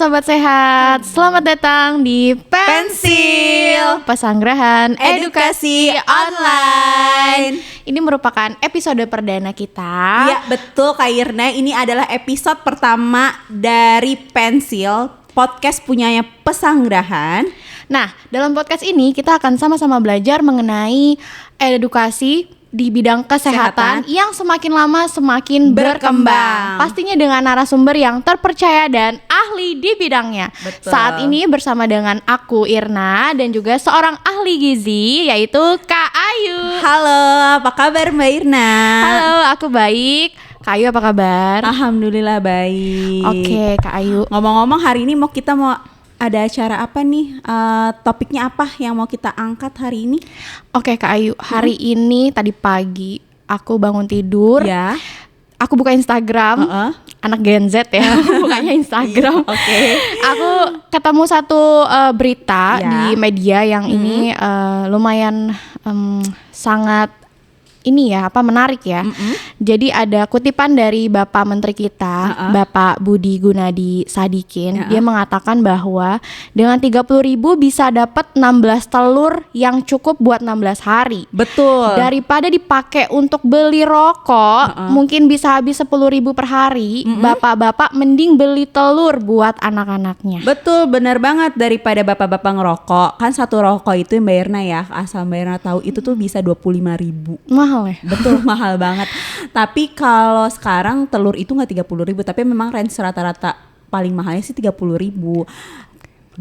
Sobat Sehat, selamat datang di Pensil Pesanggrahan Edukasi Online. Ini merupakan episode perdana kita. Iya betul Kak Irna, ini adalah episode pertama dari Pensil, podcast punyanya Pesanggrahan. Nah, dalam podcast ini kita akan sama-sama belajar mengenai edukasi di bidang kesehatan yang semakin lama semakin berkembang. Pastinya dengan narasumber yang terpercaya dan ahli di bidangnya. Betul. Saat ini bersama dengan aku Irna dan juga seorang ahli gizi yaitu Kak Ayu. Halo, apa kabar Mbak Irna? Halo, aku baik. Kak Ayu apa kabar? Alhamdulillah baik. Oke, Kak Ayu. Ngomong-ngomong hari ini kita mau ada acara apa nih? Topiknya apa yang mau kita angkat hari ini? Oke Kak Ayu, hari ini tadi pagi aku bangun tidur. Ya. Aku buka Instagram. Anak Gen Z ya, bukanya Instagram. Oke. Aku ketemu satu berita di media yang ini lumayan sangat menarik ya. Jadi ada kutipan dari Bapak Menteri kita, Bapak Budi Gunadi Sadikin. Dia mengatakan bahwa dengan 30.000 bisa dapat 16 telur yang cukup buat 16 hari. Betul. Daripada dipakai untuk beli rokok, mungkin bisa habis 10.000 per hari. Bapak-bapak mending beli telur buat anak-anaknya. Betul, benar banget. Daripada bapak-bapak ngerokok, kan satu rokok itu Mbak Irna ya, asal Mbak Irna tahu itu tuh bisa 25.000. Mahal ya? Betul, mahal banget. Tapi kalau sekarang telur itu nggak 30.000, tapi memang range rata-rata paling mahalnya sih 30.000.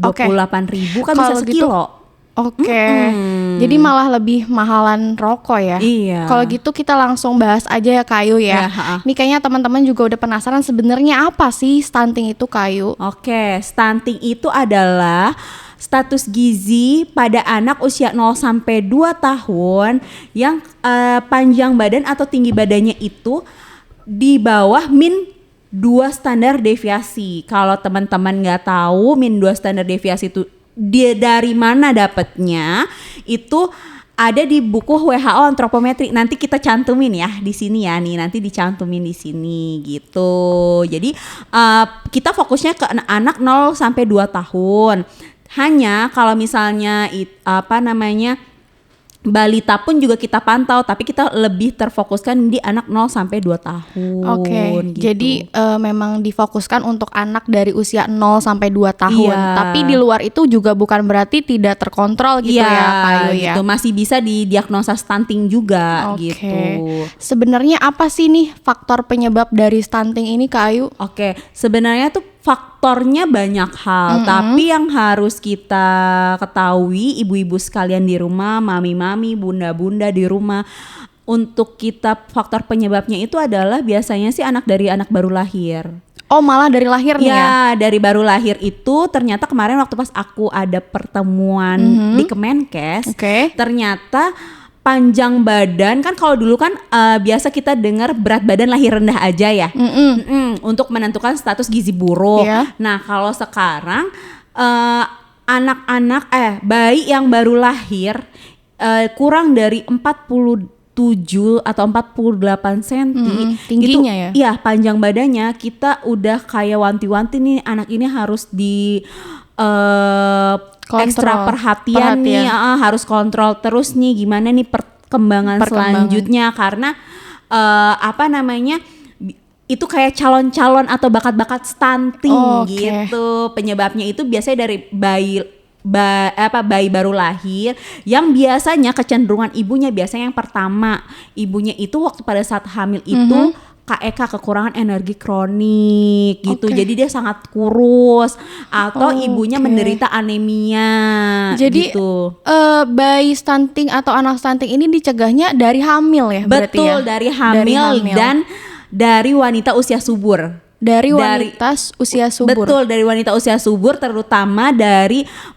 28.000 kan Kalau bisa sekilo. Oke. Jadi malah lebih mahalan rokok ya. Iya. Kalau gitu kita langsung bahas aja ya Kayu ya. Ini kayaknya teman-teman juga udah penasaran sebenarnya apa sih stunting itu Kayu? Oke, stunting itu adalah status gizi pada anak usia 0 sampai 2 tahun yang panjang badan atau tinggi badannya itu di bawah min 2 standar deviasi. Kalau teman-teman nggak tahu min 2 standar deviasi itu dia dari mana dapatnya, itu ada di buku WHO antropometri. Nanti kita cantumin ya di sini ya, nih nanti dicantumin di sini gitu. Jadi kita fokusnya ke anak 0 sampai 2 tahun. Hanya kalau misalnya balita pun juga kita pantau, tapi kita lebih terfokuskan di anak 0 sampai 2 tahun. Oke, gitu. jadi memang difokuskan untuk anak dari usia 0 sampai 2 tahun. Iya. Tapi di luar itu juga bukan berarti tidak terkontrol gitu ya Kayu ya. Gitu. Masih bisa didiagnosa stunting juga gitu. Sebenarnya apa sih nih faktor penyebab dari stunting ini Kayu? Oke, sebenarnya tuh faktornya banyak hal, tapi yang harus kita ketahui ibu-ibu sekalian di rumah, mami-mami, bunda-bunda di rumah, untuk kita faktor penyebabnya itu adalah biasanya sih anak baru lahir. Oh malah dari lahir nih ya? Ya, dari baru lahir itu ternyata kemarin waktu pas aku ada pertemuan di Kemenkes, ternyata panjang badan kan kalau dulu kan biasa kita dengar berat badan lahir rendah aja ya, untuk menentukan status gizi buruk. Nah kalau sekarang bayi yang baru lahir kurang dari 47 atau 48 cm tingginya itu, ya? Iya panjang badannya kita udah kayak wanti-wanti nih anak ini harus di ekstra perhatian nih, harus kontrol terus nih gimana nih perkembangan selanjutnya karena itu kayak calon-calon atau bakat-bakat stunting gitu. Penyebabnya itu biasanya dari bayi baru lahir yang biasanya kecenderungan ibunya biasanya yang pertama ibunya itu waktu pada saat hamil itu KEK kekurangan energi kronik gitu. Jadi dia sangat kurus atau ibunya menderita anemia. Jadi gitu. Bayi stunting atau anak stunting ini dicegahnya dari hamil ya? Betul, dari hamil dan dari wanita usia subur. Dari wanita usia subur. Betul, dari wanita usia subur terutama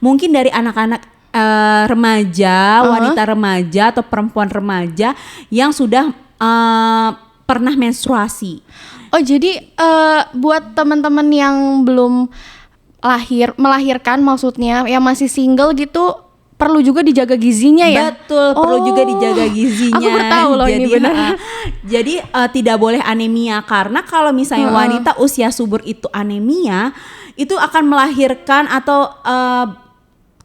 mungkin dari anak-anak remaja, wanita remaja atau perempuan remaja yang sudah pernah menstruasi. Oh jadi buat teman-teman yang belum melahirkan maksudnya yang masih single gitu perlu juga dijaga gizinya ya. Betul, perlu juga dijaga gizinya. Aku baru tahu loh ini benar. Jadi tidak boleh anemia, karena kalau misalnya wanita usia subur itu anemia, itu akan melahirkan atau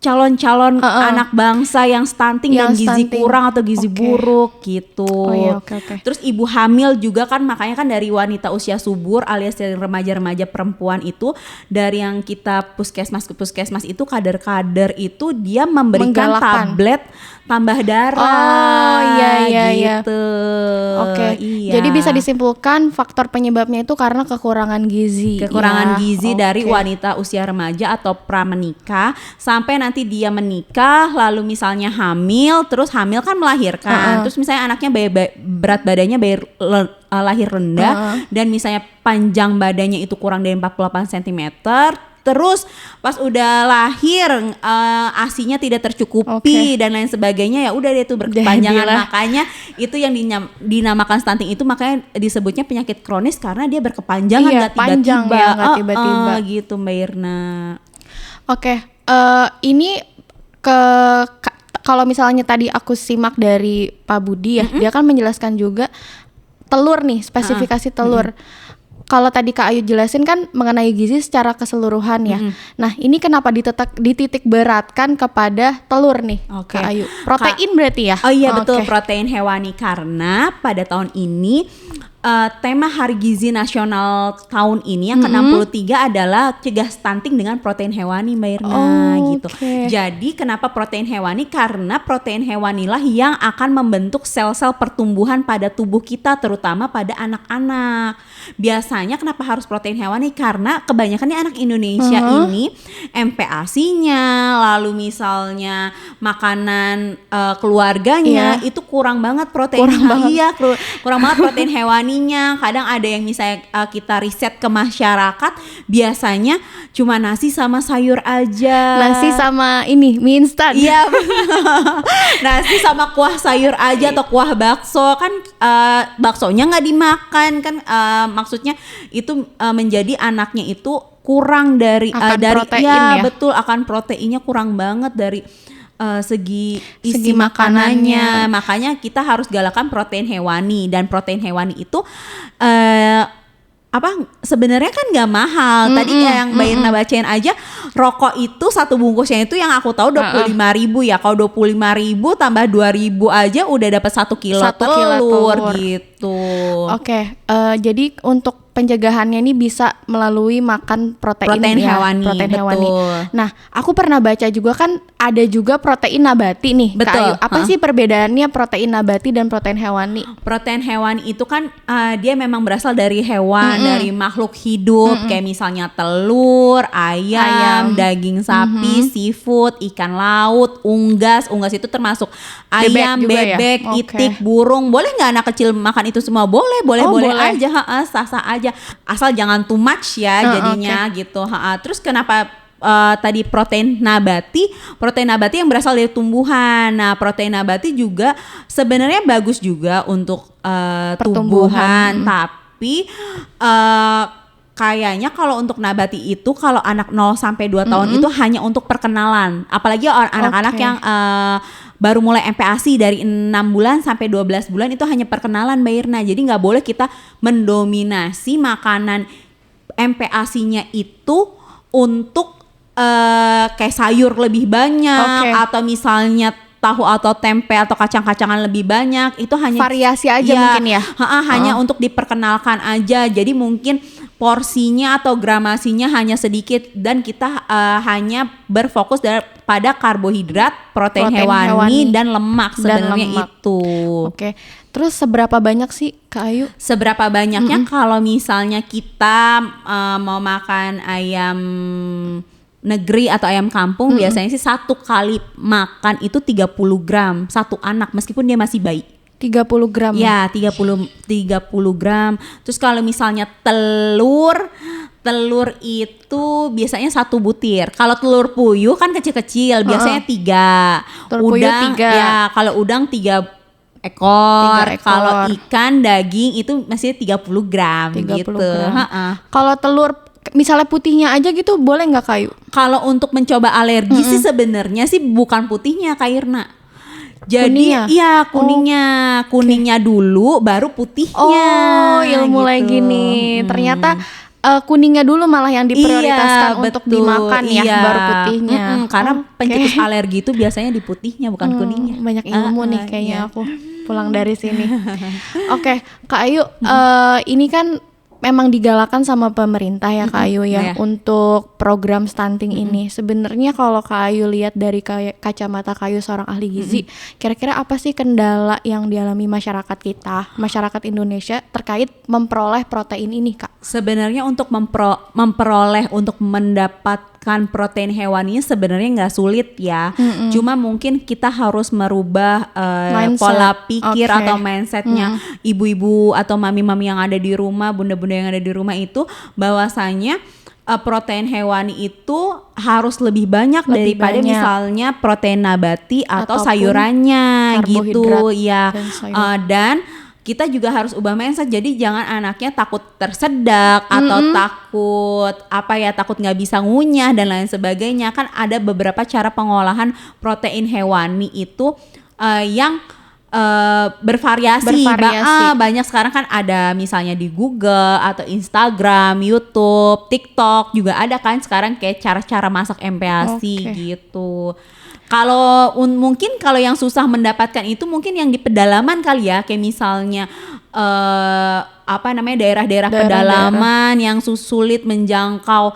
calon-calon anak bangsa yang stunting dan gizi kurang atau gizi buruk gitu. Oh iya, okay. Terus ibu hamil juga kan, makanya kan dari wanita usia subur alias dari remaja-remaja perempuan itu, dari yang kita puskesmas ke puskesmas itu, kader-kader itu dia memberikan tablet tambah darah. Oh iya gitu. Oke. Iya. Jadi bisa disimpulkan faktor penyebabnya itu karena kekurangan gizi. Kekurangan gizi dari wanita usia remaja atau pramenikah sampai nanti dia menikah, lalu misalnya hamil, terus hamil kan melahirkan, terus misalnya anaknya berat badannya lahir rendah, dan misalnya panjang badannya itu kurang dari 48 cm, terus pas udah lahir ASI-nya tidak tercukupi dan lain sebagainya, ya udah dia tuh berkepanjangan. Makanya itu yang dinamakan stunting itu, makanya disebutnya penyakit kronis karena dia berkepanjangan, nggak tiba-tiba. Gitu Mbak Irna. Oke. Ini kalau misalnya tadi aku simak dari Pak Budi ya, dia kan menjelaskan juga telur nih, spesifikasi telur. Kalau tadi Kak Ayu jelasin kan mengenai gizi secara keseluruhan ya. Nah, ini kenapa dititik beratkan kepada telur nih, Kak Ayu? Protein berarti ya? Oh iya betul, protein hewani, karena pada tahun ini tema Hari Gizi Nasional tahun ini yang ke-63 adalah cegah stunting dengan protein hewani, Mbak Irna, gitu. Jadi kenapa protein hewani? Karena protein hewanilah yang akan membentuk sel-sel pertumbuhan pada tubuh kita, terutama pada anak-anak. Biasanya kenapa harus protein hewani? Karena kebanyakan anak Indonesia ini MPASI-nya, lalu misalnya makanan keluarganya itu kurang banget protein. Kurang banget protein hewani. Kadang ada yang misalnya kita riset ke masyarakat, biasanya cuma nasi sama sayur aja. Nasi sama ini mie instan. Iya. Nasi sama kuah sayur aja atau kuah bakso kan, baksonya nggak dimakan kan, maksudnya itu menjadi anaknya itu kurang dari protein ya. Betul, akan proteinnya kurang banget dari segi makanannya. Makanya kita harus galakan protein hewani, dan protein hewani itu sebenarnya kan nggak mahal. Tadi yang Mbak Irna bacain aja, rokok itu satu bungkusnya itu yang aku tahu 25.000 ya. Kalau 25.000 tambah 2.000 aja udah dapat 1 kilo telur gitu. Oke, jadi untuk pencegahannya ini bisa melalui makan protein hewani. Nah, aku pernah baca juga kan ada juga protein nabati nih. Betul. Apa sih perbedaannya protein nabati dan protein hewani? Protein hewani itu kan dia memang berasal dari hewan, dari makhluk hidup, kayak misalnya telur, ayam, daging sapi, seafood, ikan laut, unggas. Unggas itu termasuk ayam, bebek, itik, burung. Boleh nggak anak kecil makan itu semua? Boleh aja, sah-sah aja. Asal jangan too much ya jadinya gitu. Terus kenapa tadi protein nabati yang berasal dari tumbuhan. Nah, protein nabati juga sebenarnya bagus juga untuk tumbuhan, tapi kayaknya kalau untuk nabati itu kalau anak 0 sampai 2 tahun itu hanya untuk perkenalan. Apalagi anak-anak yang baru mulai MPASI dari 6 bulan sampai 12 bulan itu hanya perkenalan, Mbak Irna. Jadi nggak boleh kita mendominasi makanan MPASI-nya itu untuk kayak sayur lebih banyak, atau misalnya tahu atau tempe atau kacang-kacangan lebih banyak. Itu hanya variasi aja mungkin ya. Hanya untuk diperkenalkan aja. Jadi mungkin porsinya atau gramasinya hanya sedikit, dan kita hanya berfokus pada karbohidrat, protein hewani dan lemak sebenarnya itu. Oke. Terus seberapa banyak sih Kak Ayu? Seberapa banyaknya kalau misalnya kita mau makan ayam negeri atau ayam kampung, biasanya sih satu kali makan itu 30 gram satu anak meskipun dia masih bayi. 30 gram? Ya, 30 gram. Terus kalau misalnya telur itu biasanya 1 butir. Kalau telur puyuh kan kecil-kecil, biasanya 3. Telur puyuh 3. Ya, kalau udang 3 ekor. Kalau ikan daging itu masih 30 gram 30 gitu. gram. Kalau telur misalnya putihnya aja gitu boleh nggak Kak Ayu? Kalau untuk mencoba alergi sih sebenarnya sih bukan putihnya Kak Irna. Jadi Kuningnya? iya kuningnya dulu baru putihnya. Oh, ilmu gitu. lagi nih. Ternyata kuningnya dulu malah yang diprioritaskan untuk dimakan ya, baru putihnya. Karena pencetus alergi itu biasanya di putihnya bukan kuningnya. Banyak ilmu nih kayaknya aku pulang dari sini. Oke, Kak Ayu, ini kan memang digalakan sama pemerintah ya Kak Ayu ya untuk program stunting ini. Sebenarnya kalau Kak Ayu lihat dari kacamata Kak Ayu seorang ahli gizi, kira-kira apa sih kendala yang dialami masyarakat kita, masyarakat Indonesia terkait memperoleh protein ini Kak? Sebenarnya untuk memperoleh untuk mendapatkan protein hewani sebenarnya nggak sulit ya. Cuma mungkin kita harus merubah pola pikir atau mindsetnya ibu-ibu atau mami-mami yang ada di rumah, bunda-bunda yang ada di rumah itu bahwasanya protein hewani itu harus lebih banyak daripada misalnya protein nabati atau sayurannya gitu ya. Dan kita juga harus ubah mindset, jadi jangan anaknya takut tersedak atau takut nggak bisa ngunyah dan lain sebagainya. Kan ada beberapa cara pengolahan protein hewani itu yang bervariasi. Banyak sekarang kan ada misalnya di Google atau Instagram, YouTube, TikTok juga ada kan sekarang kayak cara-cara masak MPASI gitu. Kalau mungkin kalau yang susah mendapatkan itu mungkin yang di pedalaman kali ya, kayak misalnya daerah-daerah pedalaman yang sulit menjangkau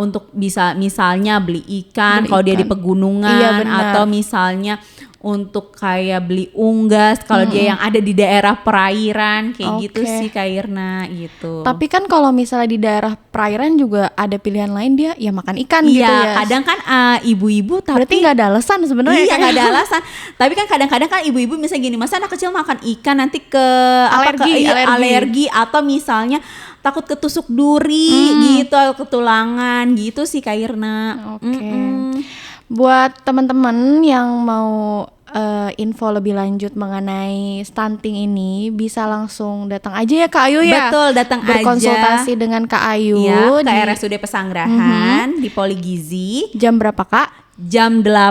untuk bisa misalnya beli ikan kalau dia di pegunungan, atau misalnya untuk kayak beli unggas kalau dia yang ada di daerah perairan kayak gitu sih Kak Irna gitu. Tapi kan kalau misalnya di daerah perairan juga ada pilihan lain, dia ya makan ikan gitu ya. Kadang kan ibu-ibu tapi berarti nggak ada alasan sebenarnya. Iya nggak ada alasan. Tapi kan kadang-kadang kan ibu-ibu misalnya gini, masa anak kecil makan ikan nanti ke alergi atau misalnya takut ketusuk duri gitu, ketulangan gitu sih Kak Irna. Buat teman-teman yang mau info lebih lanjut mengenai stunting ini bisa langsung datang aja ya Kak Ayu ya. Betul, datang aja. Berkonsultasi dengan Kak Ayu ke RSUD Pesanggerahan di Poligizi. Jam berapa Kak? Jam 8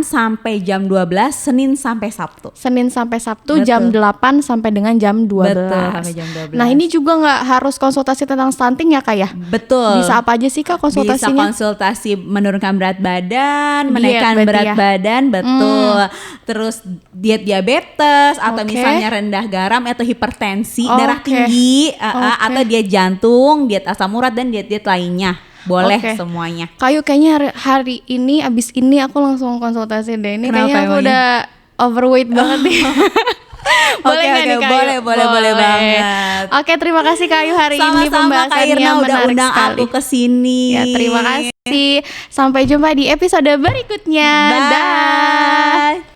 sampai jam 12 Senin sampai Sabtu. Betul. Jam 8 sampai dengan jam 12. Betul, sampai jam 12. Nah, ini juga nggak harus konsultasi tentang stunting ya Kak ya? Betul. Bisa apa aja sih Kak konsultasinya? Bisa konsultasi menurunkan berat badan, menaikkan berat badan, betul. Terus diet diabetes atau misalnya rendah garam atau hipertensi, darah tinggi, atau diet jantung, diet asam urat dan diet-diet lainnya. Boleh semuanya. Kak Ayu kayaknya hari ini abis ini aku langsung konsultasi deh. Ini kayaknya aku udah overweight banget nih. Boleh nggak nih Kak Ayu? Boleh banget. Oke, terima kasih Kak Ayu hari ini pembahasannya menarik undang sekali. Aku kesini. Ya, terima kasih. Sampai jumpa di episode berikutnya. Bye.